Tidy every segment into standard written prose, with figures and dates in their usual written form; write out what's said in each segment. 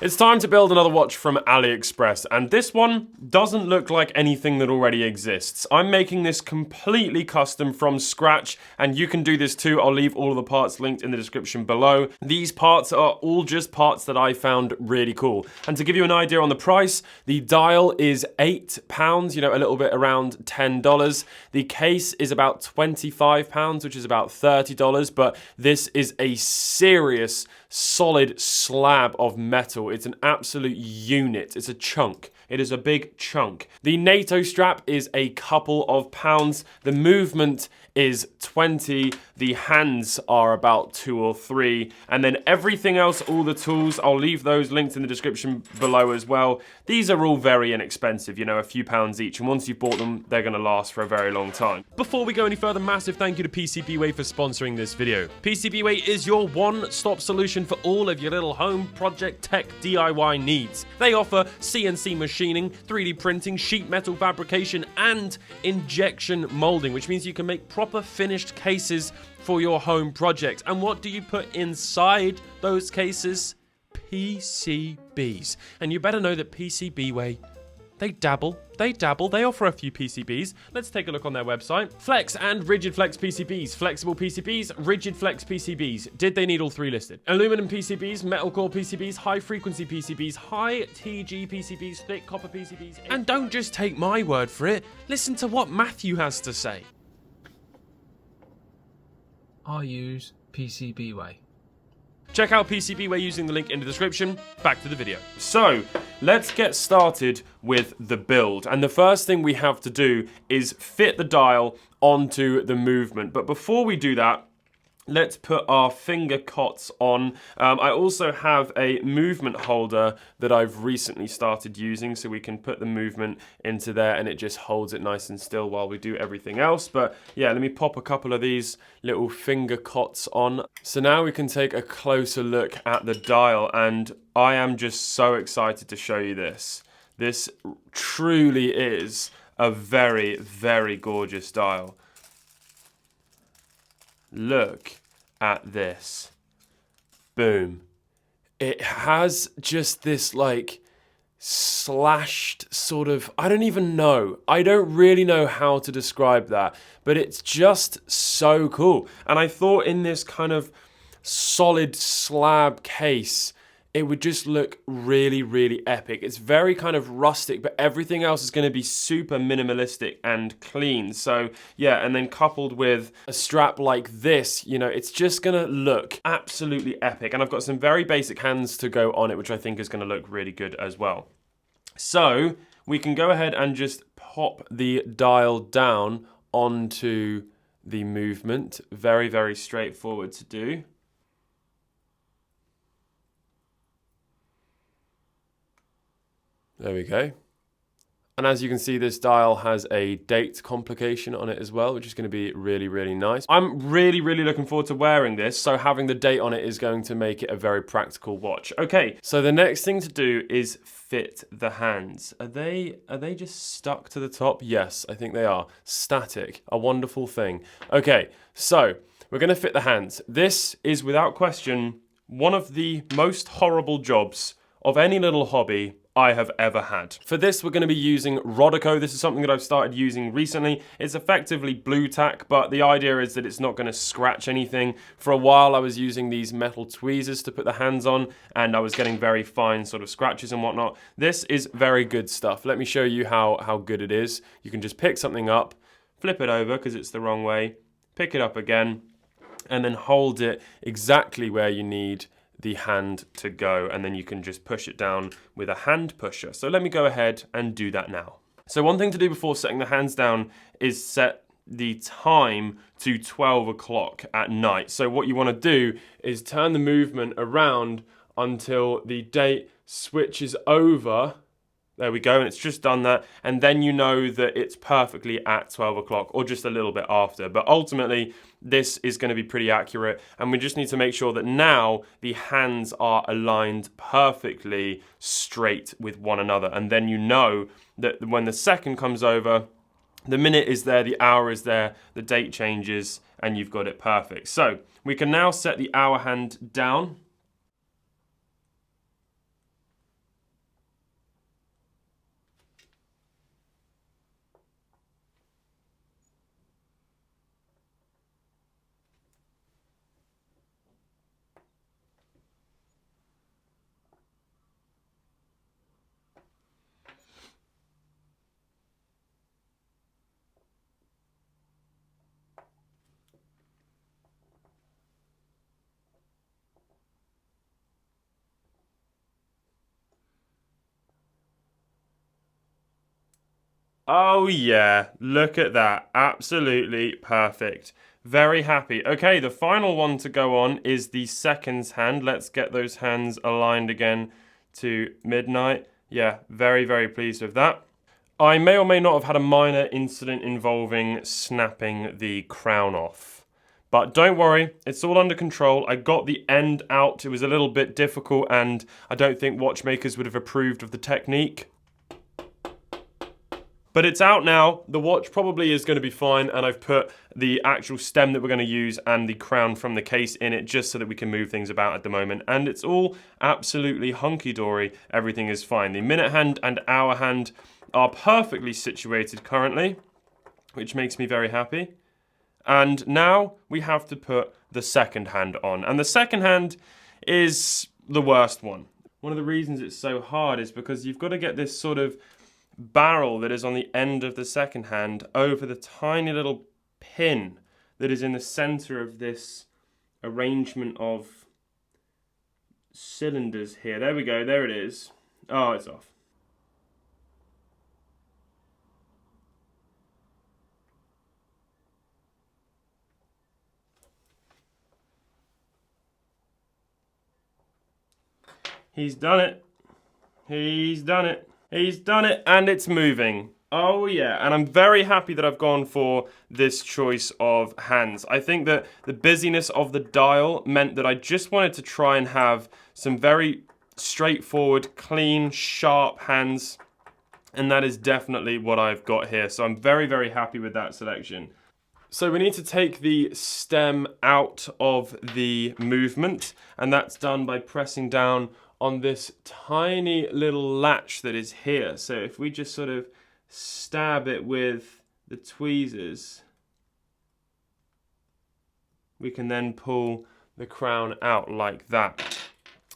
It's time to build another watch from AliExpress, and this one doesn't look like anything that already exists. I'm making this completely custom from scratch, and you can do this too. I'll leave all of the parts linked in the description below. These parts are all just parts that I found really cool. And to give you an idea on the price, the dial is £8, you know, a little bit around $10. The case is about £25, which is about $30, but this is a serious, solid slab of metal. It's an absolute unit. It's a chunk. It is a big chunk. The NATO strap is a couple of pounds. The movement is 20. The hands are about 2 or 3. And then everything else, all the tools, I'll leave those linked in the description below as well. These are all very inexpensive, you know, a few pounds each. And once you've bought them, they're going to last for a very long time. Before we go any further, massive thank you to PCBWay for sponsoring this video. PCBWay is your one-stop solution for all of your little home project tech DIY needs. They offer CNC machining, 3D printing, sheet metal fabrication, and injection molding, which means you can make proper finished cases for your home project. And what do you put inside those cases? PCBs. And you better know that PCBWay, they dabble, they offer a few PCBs. Let's take a look on their website. Flex and rigid flex PCBs, flexible PCBs, rigid flex PCBs. Did they need all three listed? Aluminum PCBs, metal core PCBs, high frequency PCBs, high TG PCBs, thick copper PCBs. And don't just take my word for it. Listen to what Matthew has to say. I use PCBWay. Check out PCBWay using the link in the description. Back to the video. So, let's get started with the build. And the first thing we have to do is fit the dial onto the movement. But before we do that, let's put our finger cots on. I also have a movement holder that I've recently started using, so we can put the movement into there and it just holds it nice and still while we do everything else. But yeah, let me pop a couple of these little finger cots on. So now we can take a closer look at the dial, and I am just so excited to show you this. This truly is a very, very gorgeous dial. Look at this. Boom. It has just this like slashed sort of, I don't even know. I don't really know how to describe that, but it's just so cool. And I thought in this kind of solid slab case, it would just look really, really epic. It's very kind of rustic, but everything else is going to be super minimalistic and clean. So yeah, and then coupled with a strap like this, you know, it's just going to look absolutely epic. And I've got some very basic hands to go on it, which I think is going to look really good as well. So we can go ahead and just pop the dial down onto the movement. Very, very straightforward to do. There we go. And as you can see, this dial has a date complication on it as well, which is going to be really, really nice. I'm really, really looking forward to wearing this, so having the date on it is going to make it a very practical watch. Okay, so the next thing to do is fit the hands. Are they just stuck to the top? Yes, I think they are. Static, a wonderful thing. Okay, so we're going to fit the hands. This is without question one of the most horrible jobs of any little hobby I have ever had. For this, we're going to be using Rodico. This is something that I've started using recently. It's effectively blue tack, but the idea is that it's not going to scratch anything. For a while, I was using these metal tweezers to put the hands on, and I was getting very fine sort of scratches and whatnot. This is very good stuff. Let me show you how good it is. You can just pick something up, flip it over because it's the wrong way, pick it up again, and then hold it exactly where you need the hand to go, and then you can just push it down with a hand pusher. So let me go ahead and do that now. So one thing to do before setting the hands down is set the time to 12 o'clock at night. So what you want to do is turn the movement around until the date switches over. There we go, and it's just done that, and then you know that it's perfectly at 12 o'clock, or just a little bit after. But ultimately, this is going to be pretty accurate, and we just need to make sure that now the hands are aligned perfectly straight with one another. And then you know that when the second comes over, the minute is there, the hour is there, the date changes, and you've got it perfect. So we can now set the hour hand down. Oh yeah, look at that. Absolutely perfect. Very happy. Okay, the final one to go on is the seconds hand. Let's get those hands aligned again to midnight. Yeah, very, very pleased with that. I may or may not have had a minor incident involving snapping the crown off. But don't worry, it's all under control. I got the end out. It was a little bit difficult and I don't think watchmakers would have approved of the technique. But it's out now. The watch probably is going to be fine, and I've put the actual stem that we're going to use and the crown from the case in it just so that we can move things about at the moment. And it's all absolutely hunky-dory. Everything is fine. The minute hand and hour hand are perfectly situated currently, which makes me very happy. And now we have to put the second hand on. And the second hand is the worst one. One of the reasons it's so hard is because you've got to get this sort of barrel that is on the end of the second hand over the tiny little pin that is in the center of this arrangement of cylinders here. There we go, there it is. Oh, it's off. He's done it. He's done it. He's done it, and it's moving. Oh yeah, and I'm very happy that I've gone for this choice of hands. I think that the busyness of the dial meant that I just wanted to try and have some very straightforward, clean, sharp hands, and that is definitely what I've got here. So I'm very, very happy with that selection. So we need to take the stem out of the movement, and that's done by pressing down on this tiny little latch that is here. So if we just sort of stab it with the tweezers, we can then pull the crown out like that.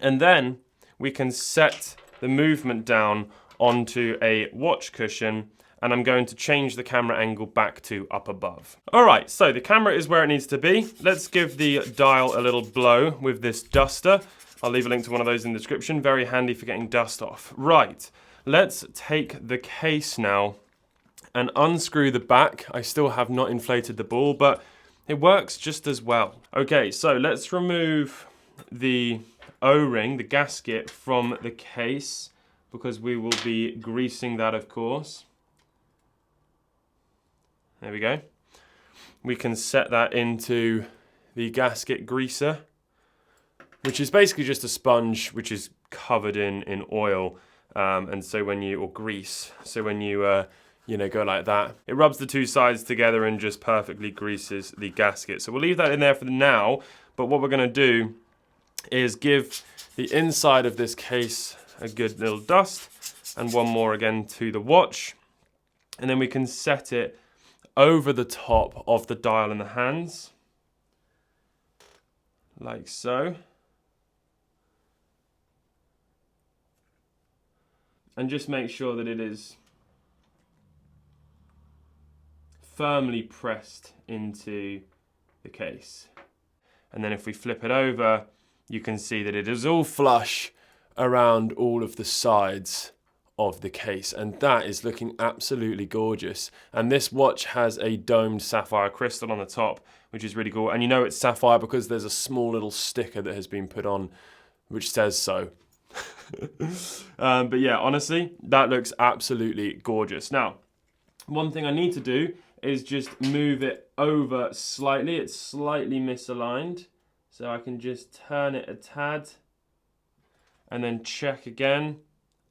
And then we can set the movement down onto a watch cushion, and I'm going to change the camera angle back to up above. All right, so the camera is where it needs to be. Let's give the dial a little blow with this duster. I'll leave a link to one of those in the description. Very handy for getting dust off. Right, let's take the case now and unscrew the back. I still have not inflated the ball, but it works just as well. Okay, so let's remove the O-ring, the gasket, from the case because we will be greasing that, of course. There we go. We can set that into the gasket greaser, which is basically just a sponge which is covered in oil, and so when you, or grease, so when you go like that, it rubs the two sides together and just perfectly greases the gasket. So we'll leave that in there for now, but what we're going to do is give the inside of this case a good little dust, and one more again to the watch, and then we can set it over the top of the dial and the hands, like so. And just make sure that it is firmly pressed into the case. And then if we flip it over, you can see that it is all flush around all of the sides of the case. And that is looking absolutely gorgeous. And this watch has a domed sapphire crystal on the top, which is really cool. And you know it's sapphire because there's a small little sticker that has been put on which says so. But yeah, honestly, that looks absolutely gorgeous. Now, one thing I need to do is just move it over slightly. It's slightly misaligned, so I can just turn it a tad and then check again,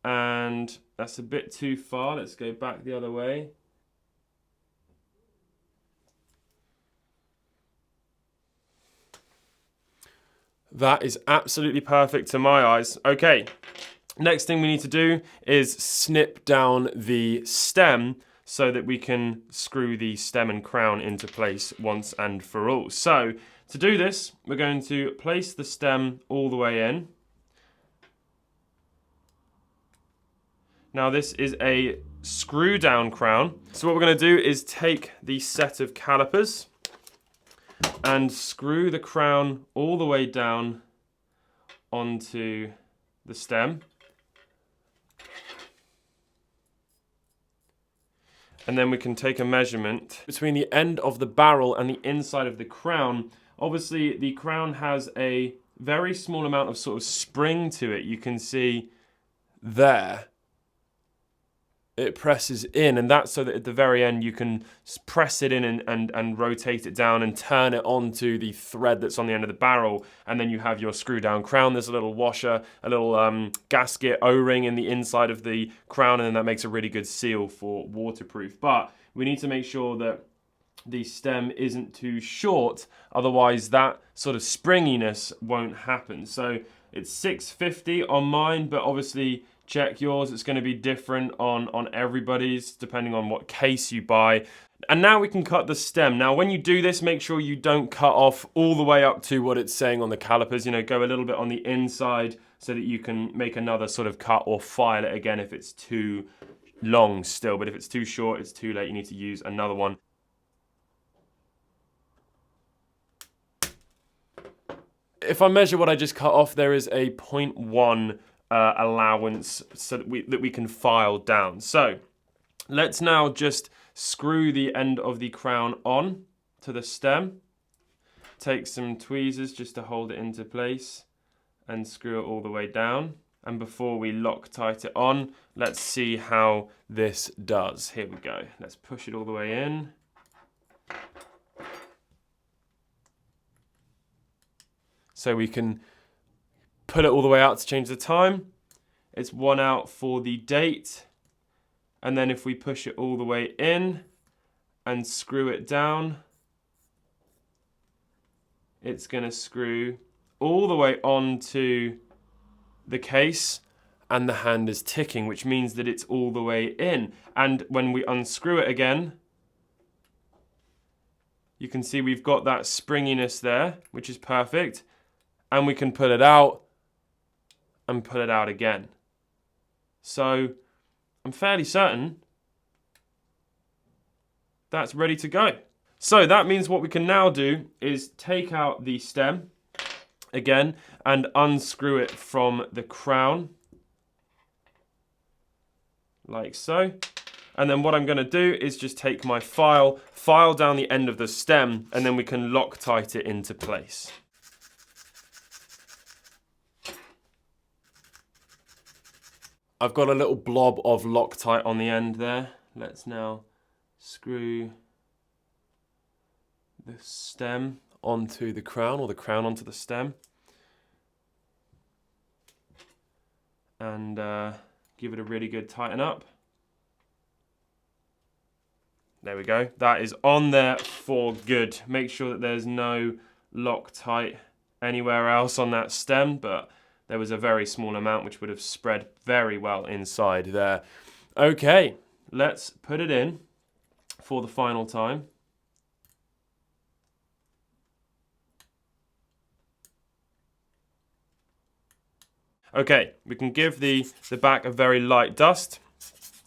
and that's a bit too far. Let's go back the other way. That is absolutely perfect to my eyes. Okay, next thing we need to do is snip down the stem so that we can screw the stem and crown into place once and for all. So to do this, we're going to place the stem all the way in. Now this is a screw down crown. So what we're going to do is take the set of calipers and screw the crown all the way down onto the stem. And then we can take a measurement between the end of the barrel and the inside of the crown. Obviously, the crown has a very small amount of sort of spring to it. You can see there. It presses in, and that's so that at the very end you can press it in and rotate it down and turn it onto the thread that's on the end of the barrel, and then you have your screw down crown. There's a little washer, a little gasket O-ring in the inside of the crown, and then that makes a really good seal for waterproof. But we need to make sure that the stem isn't too short, otherwise that sort of springiness won't happen. So it's 650 on mine, but obviously check yours. It's going to be different on everybody's depending on what case you buy. And now we can cut the stem. Now when you do this, make sure you don't cut off all the way up to what it's saying on the calipers. You know, go a little bit on the inside so that you can make another sort of cut or file it again if it's too long still. But if it's too short, it's too late. You need to use another one. If I measure what I just cut off, there is a 0.1 allowance so that we can file down. So let's now just screw the end of the crown on to the stem. Take some tweezers just to hold it into place and screw it all the way down. And before we Loctite it on, let's see how this does. Here we go. Let's push it all the way in. So we can put it all the way out to change the time. It's 1 out for the date. And then if we push it all the way in and screw it down, it's going to screw all the way onto the case, and the hand is ticking, which means that it's all the way in. And when we unscrew it again, you can see we've got that springiness there, which is perfect. And we can pull it out and pull it out again. So I'm fairly certain that's ready to go. So that means what we can now do is take out the stem again and unscrew it from the crown, like so. And then what I'm going to do is just take my file down the end of the stem, and then we can Loctite it into place. I've got a little blob of Loctite on the end there. Let's now screw the stem onto the crown, or the crown onto the stem. And give it a really good tighten up. There we go. That is on there for good. Make sure that there's no Loctite anywhere else on that stem, but there was a very small amount which would have spread very well inside there. Okay, let's put it in for the final time. Okay, we can give the back a very light dust.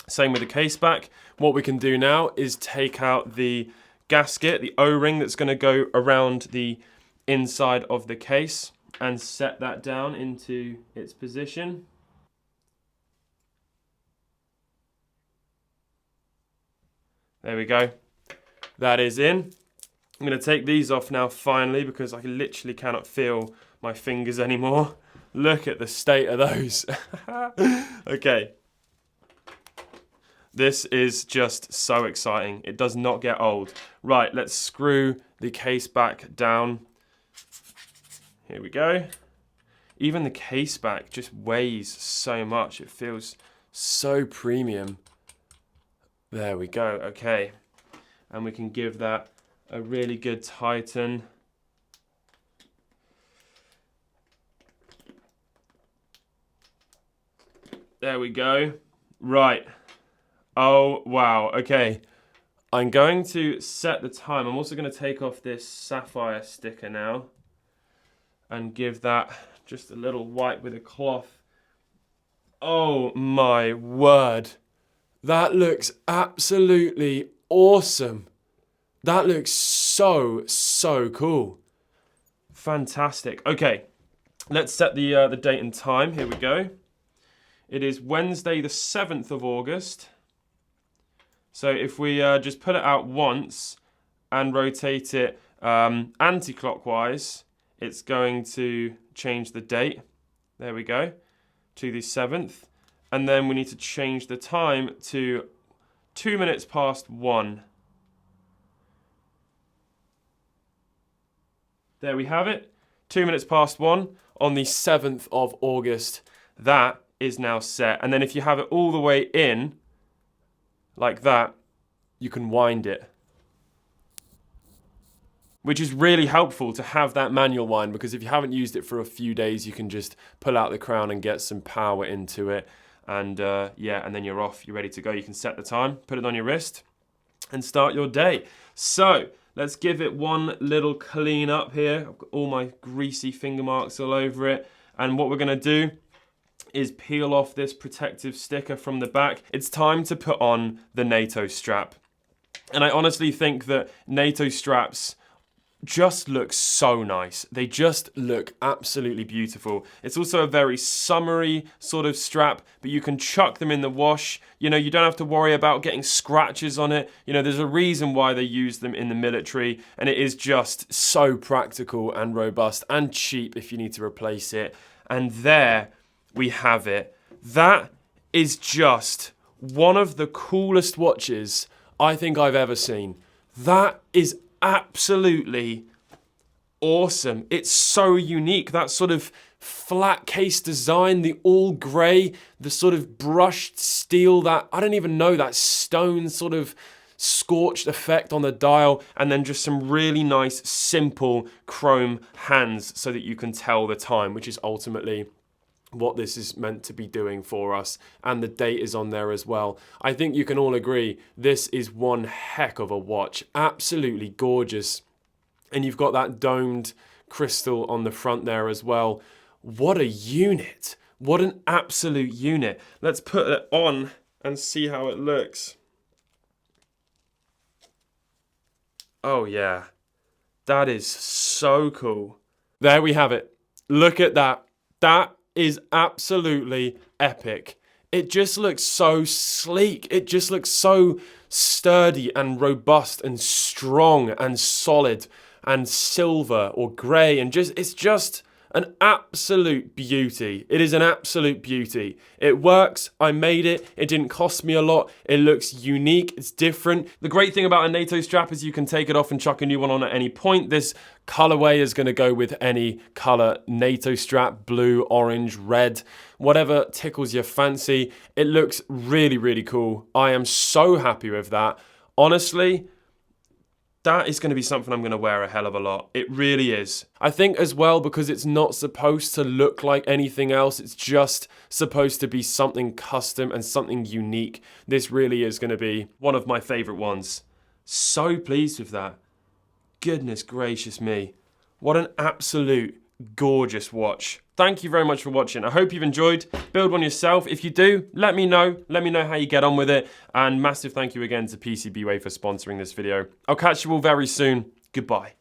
Same with the case back. What we can do now is take out the gasket, the O-ring that's going to go around the inside of the case, and set that down into its position. There we go. That is in. I'm going to take these off now finally, because I literally cannot feel my fingers anymore. Look at the state of those. Okay. This is just so exciting. It does not get old. Right, let's screw the case back down. Here we go. Even the case back just weighs so much. It feels so premium. There we go. Okay. And we can give that a really good tighten. There we go. Right. Oh, wow. Okay. I'm going to set the time. I'm also going to take off this sapphire sticker now and give that just a little wipe with a cloth. Oh my word. That looks absolutely awesome. That looks so, so cool. Fantastic. Okay, let's set the date and time. Here we go. It is Wednesday the 7th of August, So if we just put it out once and rotate it anti-clockwise, it's going to change the date. There we go, to the 7th. And then we need to change the time to 2 minutes past 1. There we have it, 2 minutes past 1 on the 7th of August. That is now set. And then if you have it all the way in, like that, you can wind it. Which is really helpful to have that manual wind, because if you haven't used it for a few days, you can just pull out the crown and get some power into it. And yeah, and then you're off, you're ready to go. You can set the time, put it on your wrist, and start your day. So let's give it one little clean up here. I've got all my greasy finger marks all over it. And what we're gonna do is peel off this protective sticker from the back. It's time to put on the NATO strap. And I honestly think that NATO straps just look so nice. They just look absolutely beautiful. It's also a very summery sort of strap, but you can chuck them in the wash. You know, you don't have to worry about getting scratches on it. You know, there's a reason why they use them in the military, and it is just so practical and robust and cheap if you need to replace it. And there we have it. That is just one of the coolest watches I think I've ever seen. That is absolutely awesome. It's so unique. That sort of flat case design, the all grey, the sort of brushed steel, that, I don't even know, that stone sort of scorched effect on the dial, and then just some really nice, simple chrome hands so that you can tell the time, which is ultimately what this is meant to be doing for us. And the date is on there as well. I think you can all agree this is one heck of a watch. Absolutely gorgeous. And you've got that domed crystal on the front there as well. What a unit. What an absolute unit. Let's put it on and see how it looks. Oh yeah, that is so cool. There we have it. Look at that. That is absolutely epic. It just looks so sleek. It just looks so sturdy and robust and strong and solid and silver or grey, and just, it's just an absolute beauty. It is an absolute beauty. It works. I made it. It didn't cost me a lot. It looks unique. It's different. The great thing about a NATO strap is you can take it off and chuck a new one on at any point. This colorway is going to go with any color NATO strap: blue, orange, red, whatever tickles your fancy. It looks really, really cool. I am so happy with that. Honestly, that is going to be something I'm going to wear a hell of a lot. It really is. I think as well, because it's not supposed to look like anything else, it's just supposed to be something custom and something unique. This really is going to be one of my favorite ones. So pleased with that. Goodness gracious me. What an absolute gorgeous watch. Thank you very much for watching. I hope you've enjoyed. Build one yourself. If you do, let me know. Let me know how you get on with it. And massive thank you again to PCBWay for sponsoring this video. I'll catch you all very soon. Goodbye.